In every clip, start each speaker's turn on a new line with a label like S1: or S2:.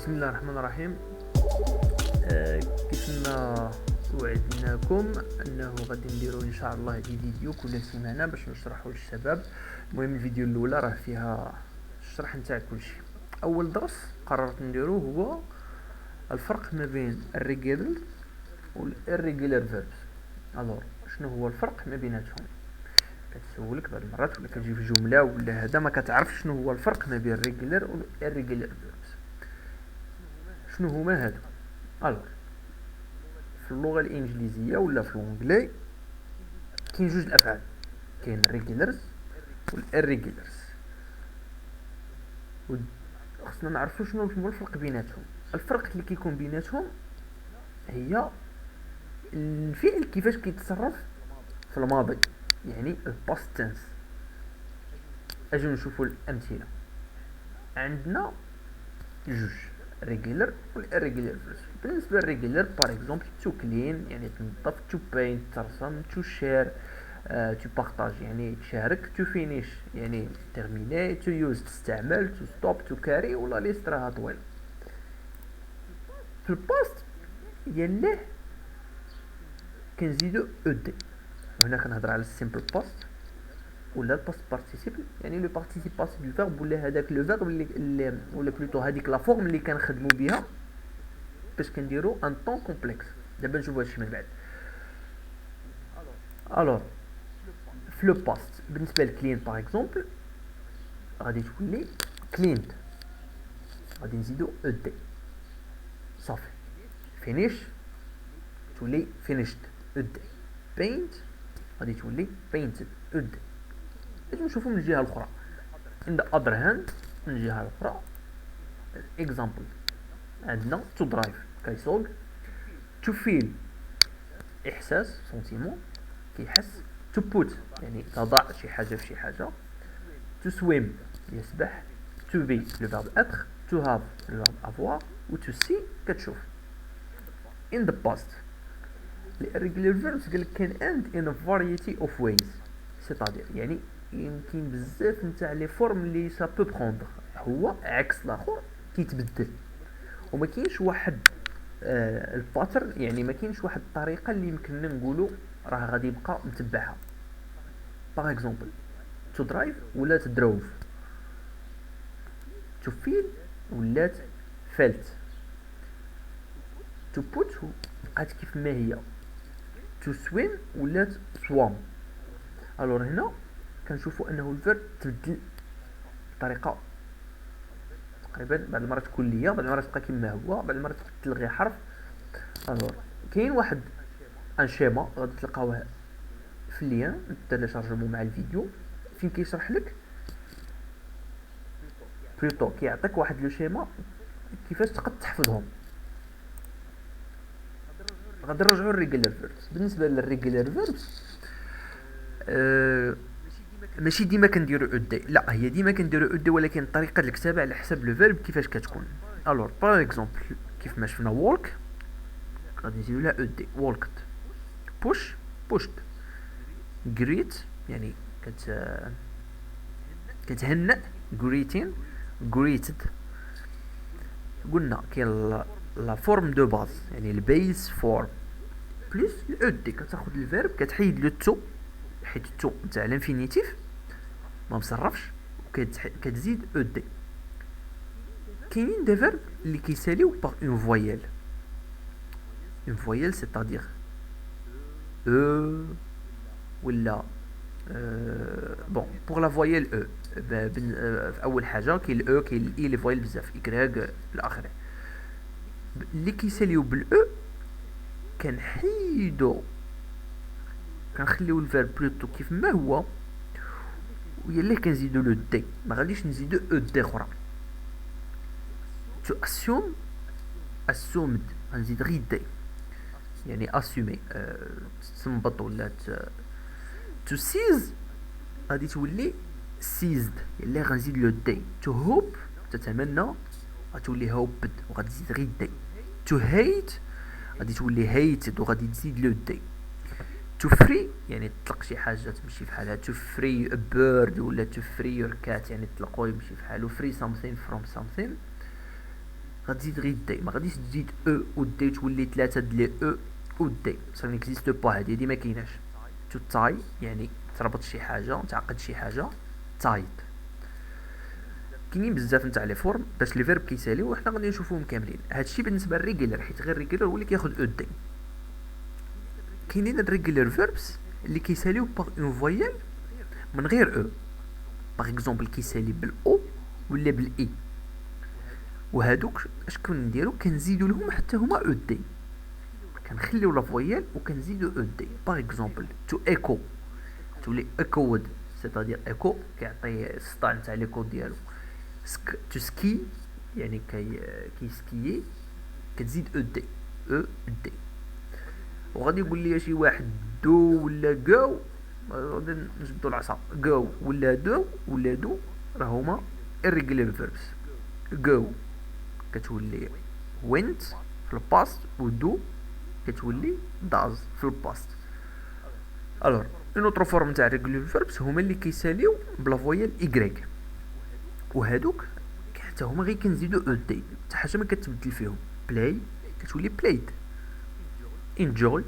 S1: بسم الله الرحمن الرحيم. كيف ما وعدناكم انه غادي نديرو ان شاء الله دي فيديو كل سيمانه باش نشرحوا للشباب. المهم الفيديو الاولى راه فيها الشرح نتاع كلشي. اول درس قررت نديرو هو الفرق ما بين الريجولر والirregular verbs. الوغ شنو هو الفرق ما بيناتهم؟ كتسولك بعض المرات ولا كتجي في جمله ولا هذا ما كتعرفش شنو هو الفرق ما بين الريجولر والirregular verbs. شنو هما هادو؟ الوغ في اللغه الانجليزيه ولا في الانجلي كاين جوج الافعال، كاين الريجولرز والirregulars. خصنا نعرفوا شنو هو الفرق بيناتهم. الفرق اللي كيكون بيناتهم هي الفعل كيفاش كيتصرف في الماضي، يعني الباست تنس. اجي نشوفوا الامثله. عندنا جوج ريجولر والirregular verbs. بالنسبه للريجولر باغ اكزومبل تو كلين يعني تنظف، تو بينت ترسم، تو شير تو بارطاج يعني تشارك، تو فينيش يعني تيرميني، تو يوز تستعمل، تو ستوب، تو كاري ولا ليست راها طويله. في الباست يلاه كنزيدو او دي. هنا كنهضر على السيمبل باست ولا الباست بارتيسيبل، يعني لو بارتيسيباسيف دو فيرب ولا هذاك لو فيرب اللي ولا بلوتو هذيك لا فورم اللي كنخدمو بها باش كنديرو ان طون كومبلكس. دابا نشوفو هادشي من بعد. الوغ في لو باست بالنسبه لكلين باغ اكزومبل غادي تولي كلينت، غادي نزيدو او دي صافي. فينيش تولي فينيشت او دي. بينت غادي تولي بينتد او دي. باش نشوفو من الجهه الاخرى. in the other hand من الجهه الاخرى example عندنا to drive كيسوق، to feel احساس سونتيمون كيحس، to put يعني تضع شي حاجه في شي حاجه، to swim يسبح، to be le verbe être، to have le verbe avoir و to see كتشوف. in the past الirregular verbs قالك can end in a variety of ways، c'est-à-dire يعني يمكن بزاف نتاع لي فورم اللي سا بو بروندر، هو عكس الاخر كيتبدل وما كاينش واحد الباتر، يعني ما كاينش واحد الطريقه اللي يمكننا نقولوا راه غادي يبقى متبعها. باغ اكزومبل تو درايف ولات دروف، تو فيل ولات فيلت، تو بوت بقات كيف ما هي، تو سويم ولات سوام. الور هنا كنشوفوا انه الفيرب تبدل بطريقه تقريبا بعض المرات كليه، بعض المرات تبقى كما هو، بعض المرات تلغي حرف. الور كاين واحد ان شيما غادي تلقاوه في اللين تيليشارجمون مع الفيديو فين كيشرح لك بلوتو كيعطيك واحد لو شيما كيفاش تقد تحفظهم. غادي نرجعوا للريجولار فيربس. بالنسبه للريجولار فيربس ماشي ديما كنديرو او دي، لا هي ديما كنديرو او دي ولكن طريقه الكتابه على حسب لو فيرب كيفاش كتكون. الور باغ اكزومبل كيف ما شفنا وولك غادي نزيدو لها او دي، وولكت. بوش بوشت. جريت يعني كتهنأ، greeting greeted. قلنا كاين لا فورم دو باز يعني البيس فورم بلس الاو دي، كتاخد الفيرب كتحيد لو تو حيت التو نتاع الانفينيتيف ما مصرفش وكتزيد او دي. كاينين دي فيرب اللي كيساليو باغ اون فويال، اون فويال سيتادير او ولا بون بوغ لا فويال او. في اول حاجه كاين الاو كاين الاي لي فويال بزاف اكراك الاخر اللي كيساليو بالاو كنحيدو كنخليو الفيرب بلوتو كيف ما هو ويلا كنزيدو لو دي، ما غاديش نزيدو او دي اخرى. تو اسيوم اسومد غنزيد غير دي يعني اسومي تنبط ولا تو سيز غادي تولي سيزد يلا غنزيد لو دي. تو هوب تتمنى غتولي هوبد وغادي تزيد غير دي. تو هيت غادي تولي هيتد وغادي تزيد لو دي. تو فري يعني تطلق شي حاجه تمشي بحالها، تو فري ا بيرد ولا تو فري يور كات يعني تطلقو يمشي بحالو. فري something from something غتزيد غير دي، ما غاديش تزيد او و دي تولي 3 د لي او و دي، سا نيكزيست با، هادي ما كايناش. تو تاي يعني تربط شي حاجه، تعقد شي حاجه، تايد. كاينين بزاف نتاع لي فورم باش لي فيرب كيساليو، وحنا غادي نشوفوهم كاملين. هادشي بالنسبه للريغولار، حيت غير الريغولار هو اللي كياخد او دي. كاينين الريغولار فيربس اللي كيساليو باغ اون فويال من غير او، باغ اكزومبل كيسالي بالاو ولا بالاي، وهادوك اش كنديرو؟ كنزيدو لهم حتى هما او دي، كنخليو لا فويال وكنزيدو او دي. باغ اكزومبل تو ايكو تولي ايكود، سيتادير ايكو كيعطي السطع نتاع ليكو ديالو. تو سكي يعني كيسكيي، كتزيد او دي، او دي. وغادي يقول لي شي واحد دو ولا جو، غادي نجبدو العصا، جو ولا دو ولا دو راه هما irregular verbs. go كتولي went في الباست، و do كتولي does في الباست. الوغ اون اوتر فورم تاع regular verbs هما اللي كيساليو بلا فويال y، وهادوك حتى هما غير كنزيدو او دي، حتى حاجه ما كتبدل فيهم. play كتولي played، enjoy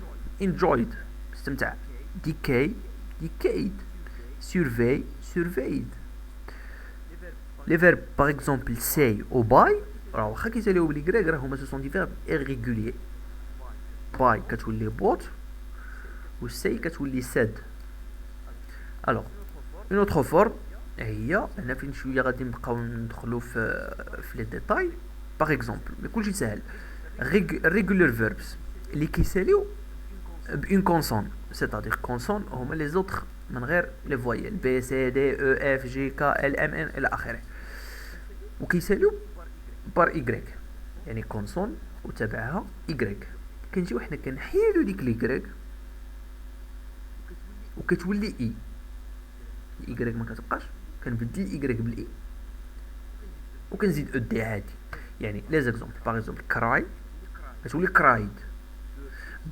S1: enjoyed استمتع، decay decayed، survey surveyed. لي فيرب باغ اكزومبل say و buy راه واخا كيساليو بالكريك راه هما سو سون دي فيرب irrégulier. buy كتولي bought و say كتولي said. الوغ اون اوتر فورم هي هنا فين شويه غادي نبقاو ندخلو في لي ديتاي. باغ اكزومبل مي كلشي ساهل، ريغولار فيربس اللي كيساليو بون كونسون، سيتادير كونسون هما لي زوتر من غير لي فويال بي سي دي او اف جي كا ال ام ان الى اخره، وكيساليو بار ايغريك، يعني كونسون وتبعها ايغريك. كنجيو حنا كنحيدو ديك ليغريك وكتولي اي، الايغريك ما كتبقاش، كنبدل الايغريك بالاي وكنزيد او دي عادي. يعني لي زيكزومبل باغ اكزومبل كراي كتولي كرايد،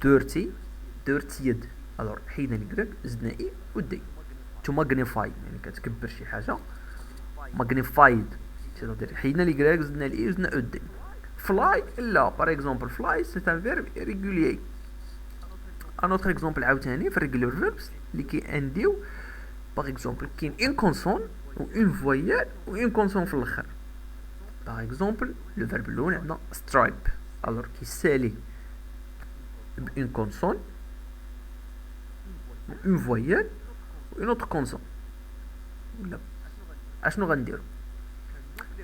S1: ديرتي ديرتيد. الوغ حيدنا الايغريك زدنا اي و دي. تو ماغنيفاي يعني كتكبر شي حاجه، ماغنيفايد سيتادير حيدنا الايغريك زدنا الاي وزدنا او دي. فلاي لا، باغ اكزومبل فلاي سي ان فيرب irrégulier. ان اوتر اكزومبل عاوتاني في الريغولار فيربس اللي كيانديو باغ اكزومبل كاين اون كونسون و اون فويال و اون كونسون في الاخر. باغ اكزومبل لو فيرب الاول عندنا سترايب، الوغ كيسالي بون كونسون و اون فويال و اون اوتر كونسون. ولا اشنو غنديرو؟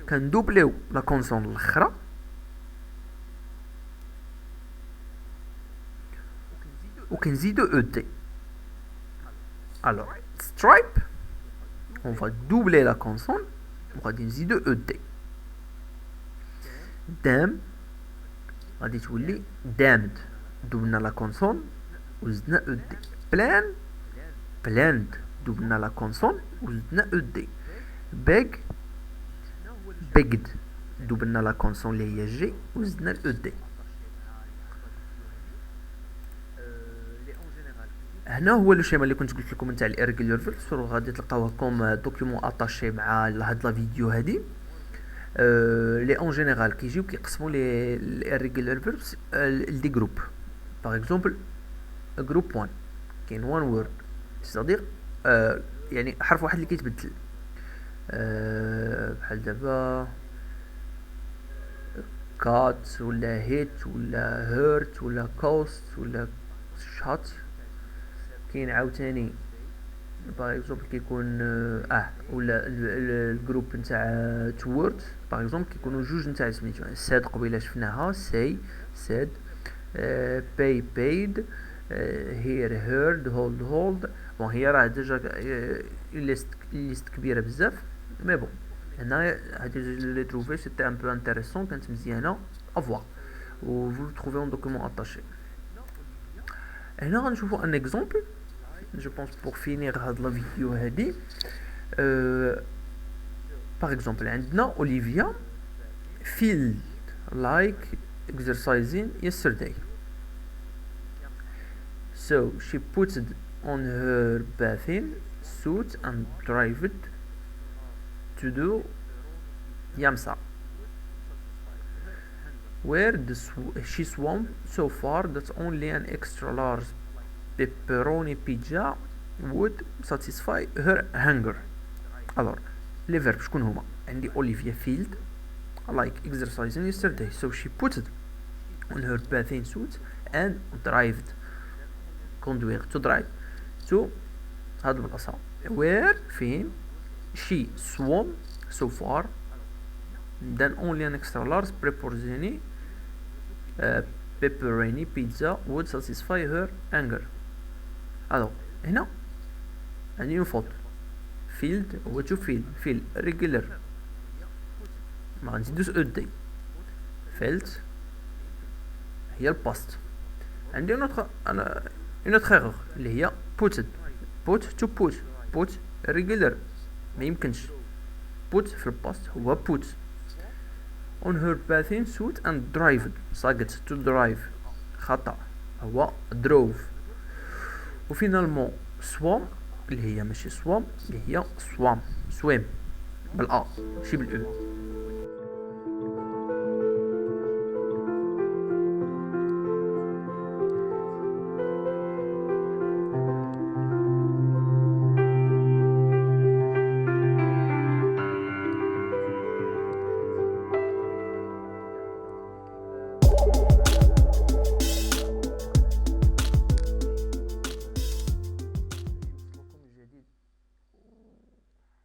S1: كندوبليو لا كونسون الاخرى وكنزيدو او دي. الوغ سترايب on va doubler la consonne وغادي نزيدو او دي. دام غادي تولي دامد، دوبلنا لا كونسون وزدنا او دي. بلان بلاند، دوبلنا لا كونسون وزدنا او دي. بيج بيجد، دوبلنا لا كونسون اللي هي جي وزدنا الاو دي. هنا هو لو شيما اللي كنت قلت لكم نتاع الاريغولار فيربس، غادي تلقاوه كوم دوكيومون اتاشي مع هاد لا فيديو هادي. لي اون جينيرال كيجيو كيقسموا لي الاريغولار فيربس لدي جروب. باغ اكزومبل جروب 1 كاين وان وورد، سيتادير يعني حرف واحد اللي كيتبدل، بحال دابا كات ولا هيت ولا هيرت ولا كوست ولا شات. كاين عاوتاني باغ اكزومبل كيكون ولا الجروب نتاع توورد باغ اكزومبل كيكونوا جوج نتاع سميتو. ساد قبيله شفناها سي ساد، باي بايد، هير هيرد، هولد هولد. بون هي راه ديجا ليست كبيره بزاف، مي بون هنا هادي لي تروفي سيتي ان بو انتريسون، كانت مزيانه افوا و فو تروفي اون دوكيومون اتاشي. هنا غنشوفو ان اكزومبل je pense pour finir هاد لا فيديو هادي. par exemple عندنا Olivia felt like exercising yesterday, so she put on her bathing suit and drove to do يامسا. where she swam so far that only an extra large pepperoni pizza would satisfy her hunger. Alors, les verbes شكون هما؟ عندي Olivia failed like exercising yesterday, so she put it on her bathing suit and drived. conduire to drive. So هاد البلاصة where فين she swam so far then only an extra large pepperoni pizza would satisfy her hunger. alors هنا عندي une faute. filled هو to fill regular ما غنزيدوش ed. felt هي الباست. عندي une autre erreur اللي هي put to put regular ما يمكنش. put في الباست هو put on her bathing suit and drive. ساقت to drive خطأ هو drove. وفينالمون swam اللي هي ماشي swam اللي هي swim بالأ ماشي بالأو.